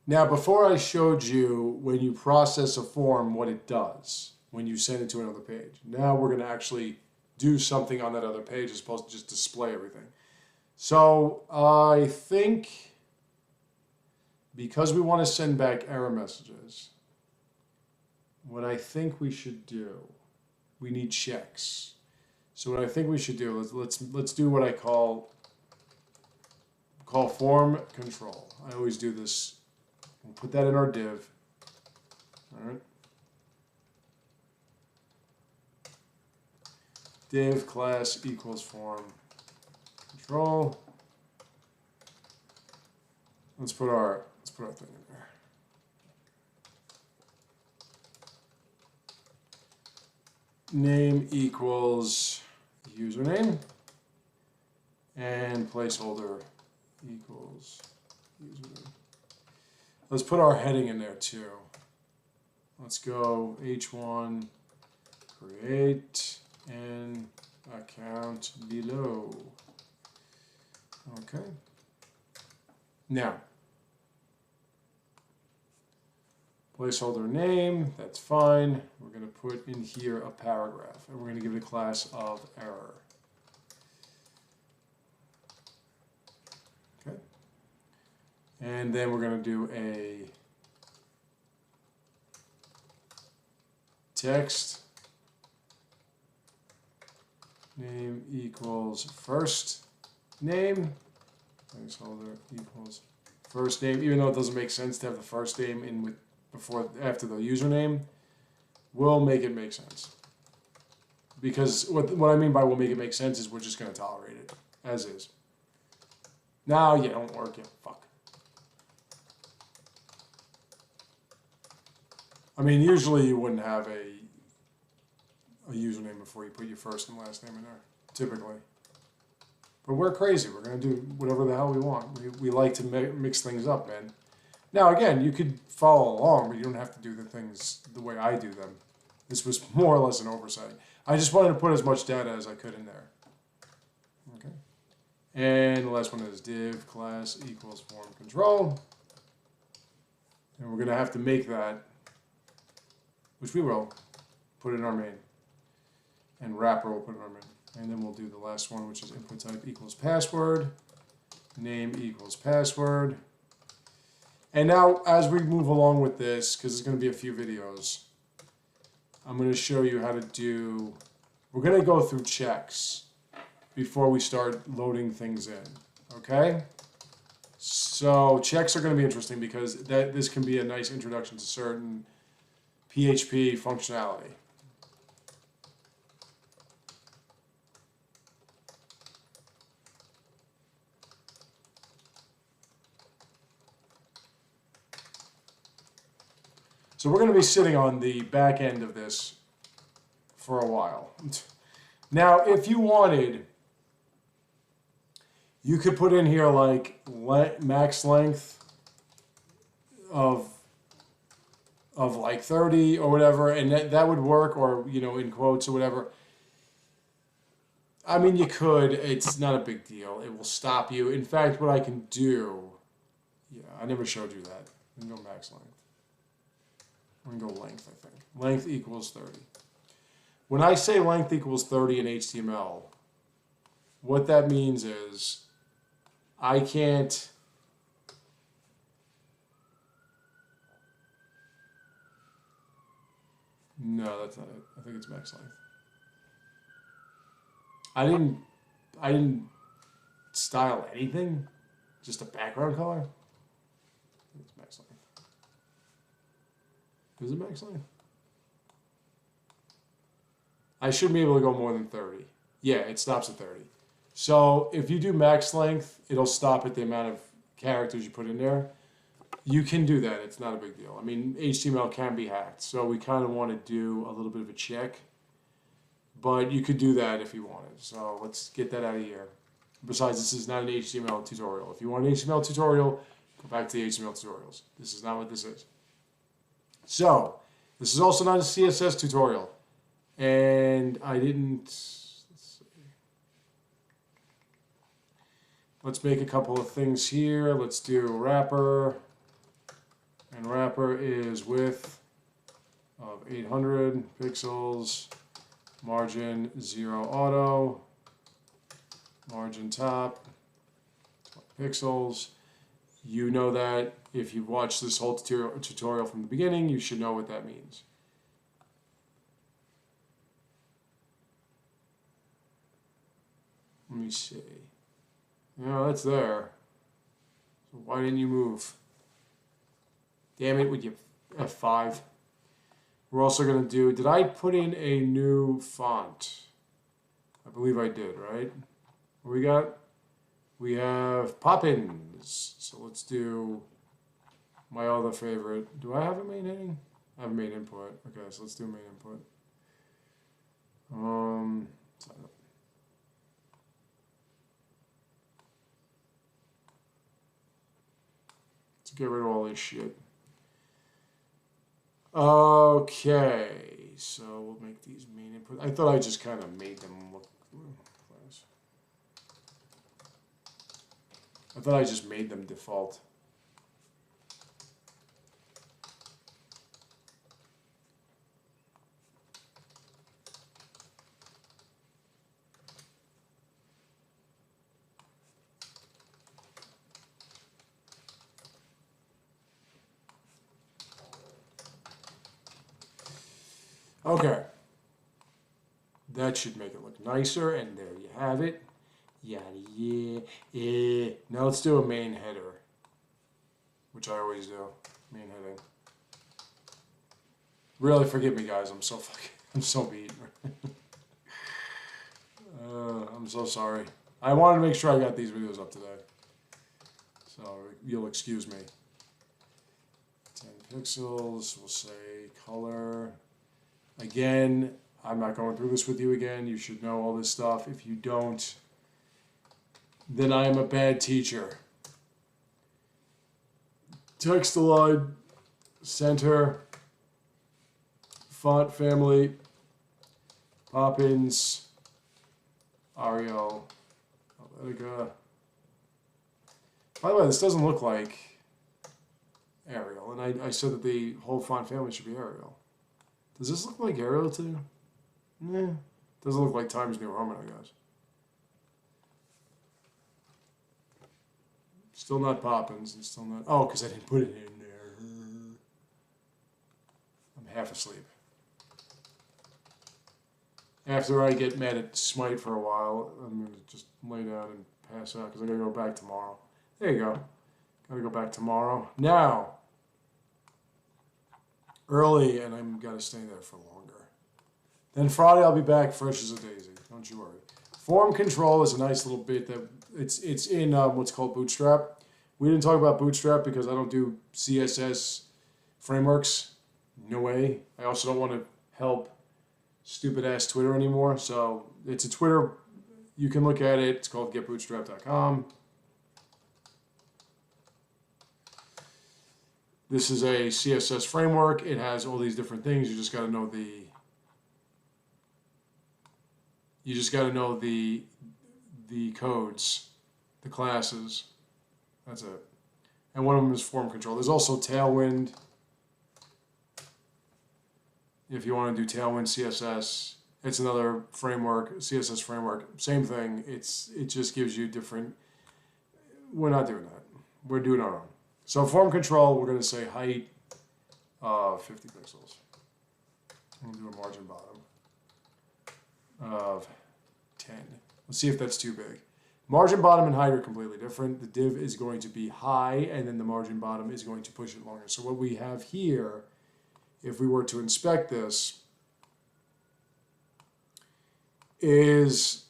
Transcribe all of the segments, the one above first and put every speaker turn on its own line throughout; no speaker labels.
Now, before I showed you when you process a form, what it does when you send it to another page. Now we're going to actually do something on that other page as opposed to just display everything. So I think because we want to send back error messages, what I think we should do, we need checks. So what I think we should do, let's do what I call form control. I always do this. We'll put that in our div. All right. Div class equals form control. Let's put our thing in there. Name equals username, and placeholder equals username. Let's put our heading in there too. Let's go H1 create an account below. Okay. Now, placeholder name, that's fine. We're going to put in here a paragraph, and we're going to give it a class of error. Okay. And then we're going to do a text name equals first name. Placeholder equals first name, even though it doesn't make sense to have the first name in with after the username. We'll make it make sense. Because what I mean by we'll make it make sense is we're just going to tolerate it as is. Now, yeah, don't work it. Fuck. I mean, usually you wouldn't have a username before you put your first and last name in there, typically. But we're crazy. We're going to do whatever the hell we want. We like to mix things up, man. Now, again, you could follow along, but you don't have to do the things the way I do them. This was more or less an oversight. I just wanted to put as much data as I could in there. Okay. And the last one is div class equals form control. And we're going to have to make that, which we will, put in our main. And wrapper will put in our main. And then we'll do the last one, which is input type equals password. Name equals password. And now, as we move along with this, because there's going to be a few videos, I'm going to show you how to do, we're going to go through checks before we start loading things in, okay? So checks are going to be interesting because this can be a nice introduction to certain PHP functionality. So we're going to be sitting on the back end of this for a while. Now, if you wanted, you could put in here like max length of like 30 or whatever, and that would work, or, you know, in quotes or whatever. I mean, you could. It's not a big deal. It will stop you. In fact, what I can do, yeah, I never showed you that. I can go max length. I'm going to go length, I think. Length equals 30. When I say length equals 30 in HTML, what that means is I can't... No, that's not it. I think it's max length. I didn't style anything. Just a background color. I think it's max length. Is it max length? I should be able to go more than 30. Yeah, it stops at 30. So if you do max length, it'll stop at the amount of characters you put in there. You can do that. It's not a big deal. I mean, HTML can be hacked, so we kind of want to do a little bit of a check. But you could do that if you wanted. So let's get that out of here. Besides, this is not an HTML tutorial. If you want an HTML tutorial, go back to the HTML tutorials. This is not what this is. So, this is also not a CSS tutorial, and I didn't, let's see. Let's make a couple of things here. Let's do wrapper, And wrapper is width of 800 pixels, margin 0 auto, margin top, 20 pixels. You know that if you've watched this whole tutorial from the beginning, you should know what that means. Let me see. No, that's there. So why didn't you move? Damn it, with your F5. We're also going to do, did I put in a new font? I believe I did, right? What we got? We have Poppins. So let's do my other favorite. Do I have a main heading? I have a main input. Okay, so let's do main input. Sign up. Let's get rid of all this shit. Okay, so we'll make these main input. I thought I just kind of made them look. I thought I just made them default. Okay. That should make it look nicer, and there you have it. Yada, yeah. Now let's do a main header, which I always do. Main heading. Really, forgive me, guys. I'm so beat. I'm so sorry. I wanted to make sure I got these videos up today, so you'll excuse me. 10 pixels. We'll say color. Again, I'm not going through this with you again. You should know all this stuff. If you don't, then I am a bad teacher. Text align, center, font family, Poppins, Arial, Helvetica. By the way, this doesn't look like Arial, and I said that the whole font family should be Arial. Does this look like Arial too? Nah, doesn't look like Times New Roman, I guess. Still not Poppins, and still not. Oh, because I didn't put it in there. I'm half asleep. After I get mad at Smite for a while, I'm going to just lay down and pass out because I got to go back tomorrow. There you go. Got to go back tomorrow. Now, early, and I'm got to stay there for longer. Then Friday I'll be back fresh as a daisy. Don't you worry. Form control is a nice little bit that it's in what's called Bootstrap. We didn't talk about Bootstrap because I don't do CSS frameworks. No way. I also don't want to help stupid ass Twitter anymore. So it's a Twitter. You can look at it. It's called getbootstrap.com. This is a CSS framework. It has all these different things. You just got to know the. You just got to know the codes, the classes. That's it. And one of them is form control. There's also Tailwind. If you want to do Tailwind CSS, it's another framework, CSS framework. Same thing. It just gives you different. We're not doing that. We're doing our own. So form control, we're going to say height of 50 pixels. We'll do a margin bottom of 10. Let's see if that's too big. Margin bottom and height are completely different. The div is going to be high, and then the margin bottom is going to push it longer. So what we have here, if we were to inspect this, is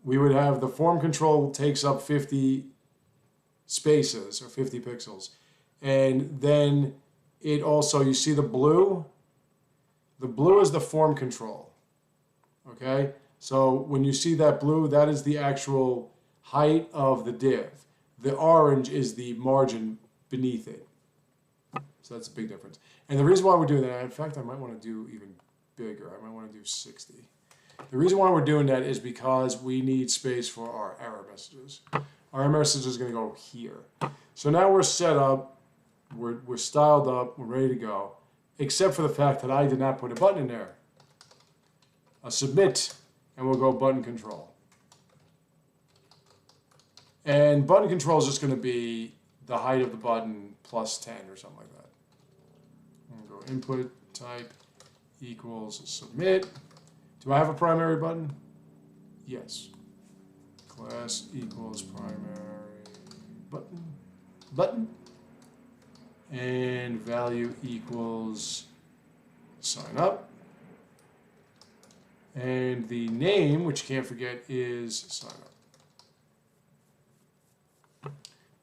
we would have the form control takes up 50 spaces or 50 pixels. And then it also, you see the blue? The blue is the form control. Okay? So when you see that blue, that is the actual height of the div. The orange is the margin beneath it. So that's a big difference. And the reason why we're doing that, in fact, I might want to do even bigger. I might want to do 60. The reason why we're doing that is because we need space for our error messages. Our error message is going to go here. So now we're set up we're styled up, we're ready to go, except for the fact that I did not put a button in there. A submit, and we'll go button control. And button control is just going to be the height of the button plus 10 or something like that. I'm going to go input type equals submit. Do I have a primary button? Yes. Class equals primary button. And value equals sign up. And the name, which you can't forget, is sign up.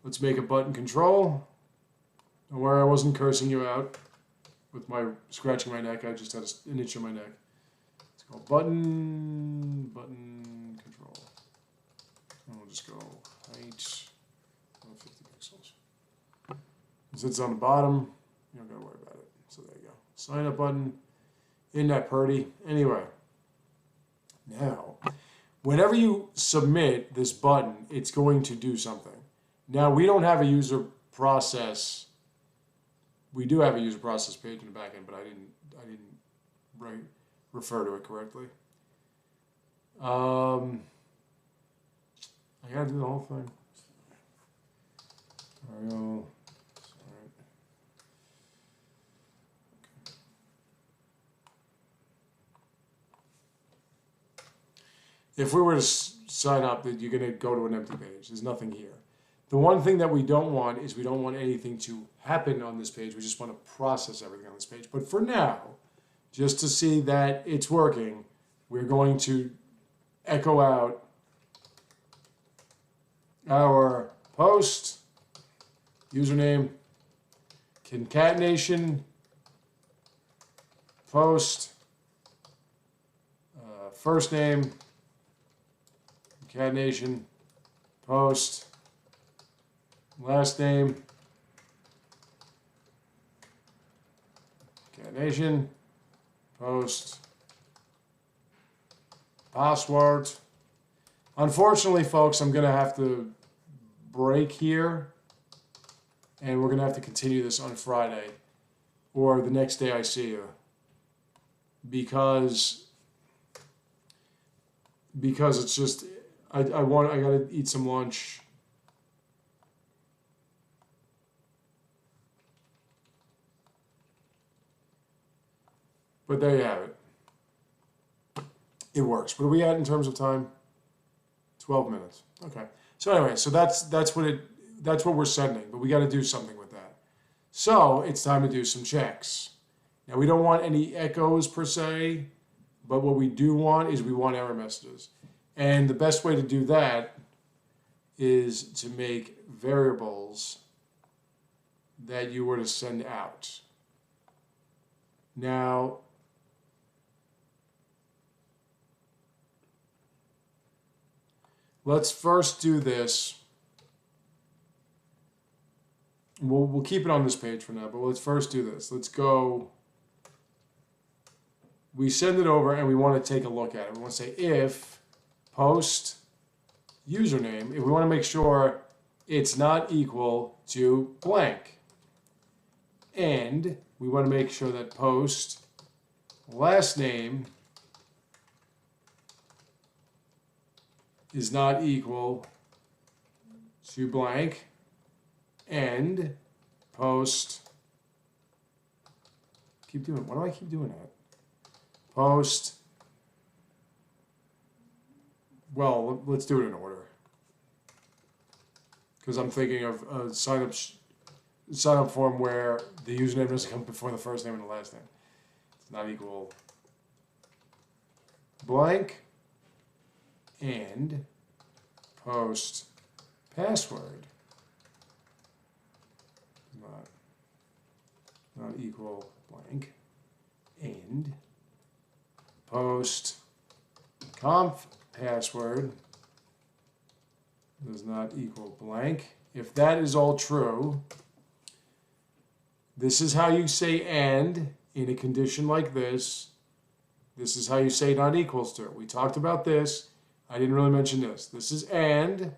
Let's make a button control. Don't worry, I wasn't cursing you out with my scratching my neck. I just had an itch on my neck. Let's go button control. And we'll just go height 50 pixels. Since it's on the bottom, you don't gotta worry about it. So there you go. Sign up button. Isn't that pretty? Anyway. Now, whenever you submit this button, it's going to do something. Now, we don't have a user process. We do have a user process page in the back end, but I didn't refer to it correctly. I gotta do the whole thing. Arial. If we were to sign up, that you're going to go to an empty page. There's nothing here. The one thing that we don't want is we don't want anything to happen on this page. We just want to process everything on this page. But for now, just to see that it's working, we're going to echo out our post, username, concatenation, post, first name, concatenation, post, last name, concatenation, post, password. Unfortunately, folks, I'm going to have to break here, and we're going to have to continue this on Friday or the next day I see you, because it's just I gotta eat some lunch. But there you have it. It works. What are we at in terms of time? 12 minutes. Okay. So anyway, so that's what we're sending, but we got to do something with that. So it's time to do some checks. Now we don't want any echoes per se, but what we do want is we want error messages. And the best way to do that is to make variables that you were to send out. Now, let's first do this. We'll keep it on this page for now, but let's first do this. Let's go. We send it over and we want to take a look at it. We want to say if post username, if we want to make sure it's not equal to blank. And we want to make sure that post last name is not equal to blank, and post, why do I keep doing that? Post, well, let's do it in order, because I'm thinking of a sign up form where the username doesn't come before the first name and the last name. It's not equal blank, and post password not equal blank, and post conf password does not equal blank. If that is all true, this is how you say and in a condition like this. This is how you say not equals to. We talked about this. I didn't really mention this. This is and.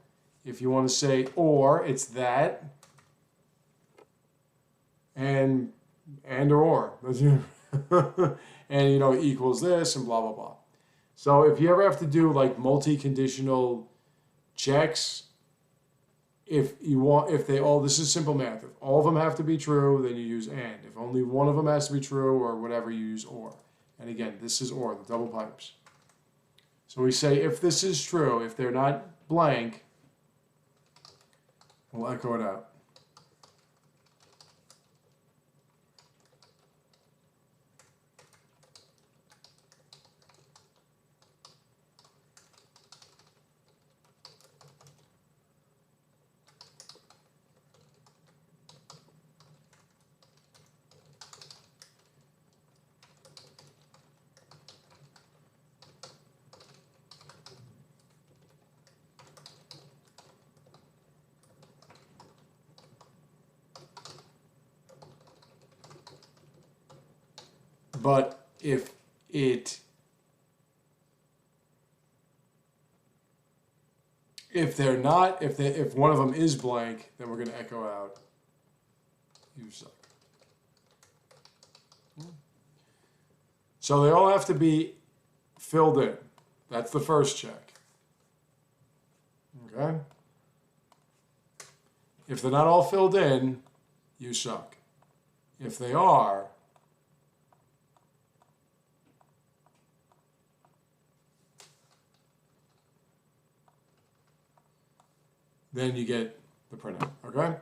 If you want to say or, it's that. and or. And, you know, equals this and blah, blah, blah. So if you ever have to do like multi-conditional checks, if they all, this is simple math. If all of them have to be true, then you use and. If only one of them has to be true or whatever, you use or. And again, this is or, the double pipes. So we say if this is true, if they're not blank, we'll echo it out. But if they're not, if one of them is blank, then we're going to echo out, you suck. So they all have to be filled in. That's the first check. Okay? If they're not all filled in, you suck. If they are, then you get the printout, okay?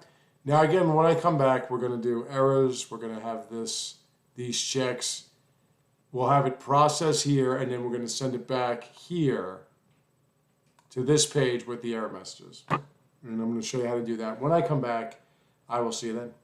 Now again, when I come back, we're gonna do errors, we're gonna have these checks, we'll have it process here, and then we're gonna send it back here to this page with the error messages. And I'm gonna show you how to do that. When I come back, I will see you then.